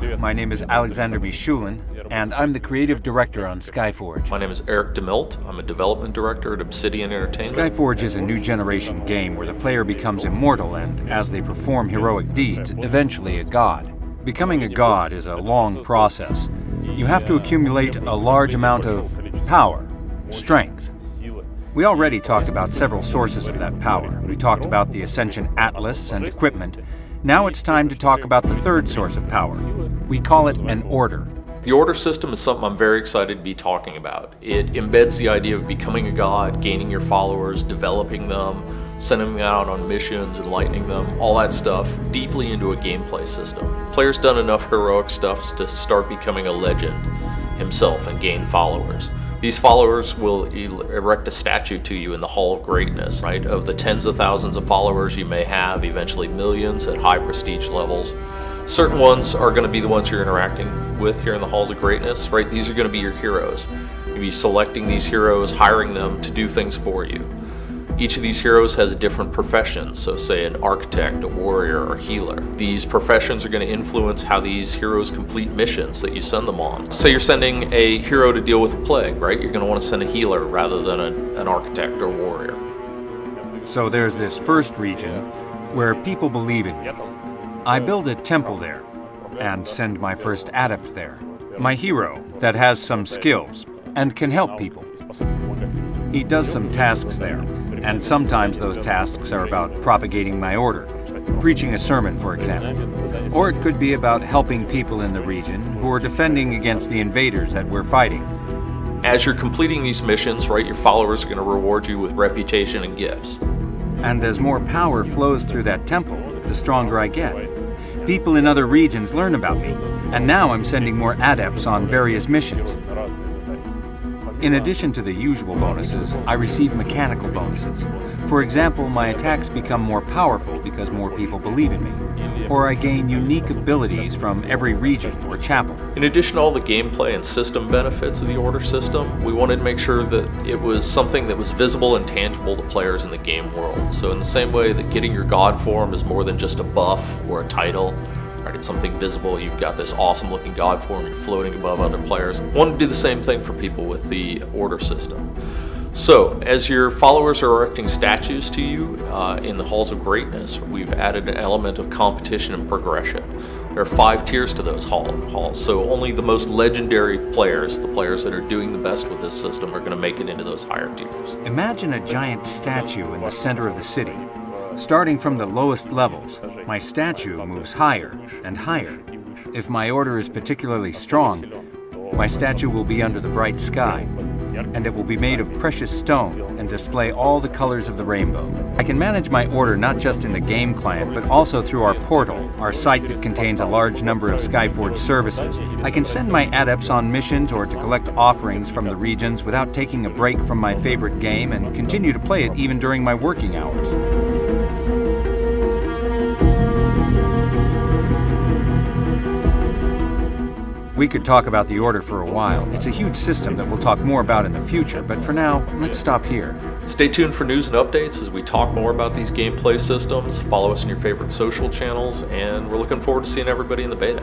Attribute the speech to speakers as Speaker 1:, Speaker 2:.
Speaker 1: my name is Alexander Michulin, and I'm the creative director on Skyforge.
Speaker 2: My name is Eric DeMilt. I'm a development director at Obsidian Entertainment.
Speaker 1: Skyforge is a new generation game where the player becomes immortal and, as they perform heroic deeds, eventually a god. Becoming a god is a long process. You have to accumulate a large amount of power, strength. We already talked about several sources of that power. We talked about the Ascension Atlas and equipment. Now it's time to talk about the third source of power. We call it an order.
Speaker 2: The order system is something I'm very excited to be talking about. It embeds the idea of becoming a god, gaining your followers, developing them, sending them out on missions, enlightening them, all that stuff, deeply into a gameplay system. Player's done enough heroic stuff to start becoming a legend himself and gain followers. These followers will erect a statue to you in the Hall of Greatness, right? Of the tens of thousands of followers you may have, eventually millions at high prestige levels. Certain ones are going to be the ones you're interacting with here in the Halls of Greatness, right? These are going to be your heroes. You'll be selecting these heroes, hiring them to do things for you. Each of these heroes has a different profession, so say an architect, a warrior, or healer. These professions are going to influence how these heroes complete missions that you send them on. Say you're sending a hero to deal with a plague, right? You're going to want to send a healer rather than an architect or warrior.
Speaker 1: So there's this first region where people believe in me. I build a temple there and send my first adept there. My hero that has some skills and can help people. He does some tasks there, and sometimes those tasks are about propagating my order, preaching a sermon, for example. Or it could be about helping people in the region who are defending against the invaders that we're fighting.
Speaker 2: As you're completing these missions, right, your followers are going to reward you with reputation and gifts.
Speaker 1: And as more power flows through that temple, the stronger I get. People in other regions learn about me, and now I'm sending more adepts on various missions. In addition to the usual bonuses, I receive mechanical bonuses. For example, my attacks become more powerful because more people believe in me, or I gain unique abilities from every region or chapel.
Speaker 2: In addition to all the gameplay and system benefits of the order system, we wanted to make sure that it was something that was visible and tangible to players in the game world. So in the same way that getting your god form is more than just a buff or a title, right, it's something visible. You've got this awesome looking god form, you're floating above other players. Want to do the same thing for people with the order system. So as your followers are erecting statues to you in the Halls of Greatness, we've added an element of competition and progression. There are 5 tiers to those halls, so only the most legendary players, the players that are doing the best with this system, are going to make it into those higher tiers.
Speaker 1: Imagine a giant statue in the center of the city. Starting from the lowest levels, my statue moves higher and higher. If my order is particularly strong, my statue will be under the bright sky, and it will be made of precious stone and display all the colors of the rainbow. I can manage my order not just in the game client, but also through our portal, our site that contains a large number of Skyforge services. I can send my adepts on missions or to collect offerings from the regions without taking a break from my favorite game and continue to play it even during my working hours. We could talk about the Order for a while. It's a huge system that we'll talk more about in the future, but for now, let's stop here.
Speaker 2: Stay tuned for news and updates as we talk more about these gameplay systems. Follow us on your favorite social channels, and we're looking forward to seeing everybody in the beta.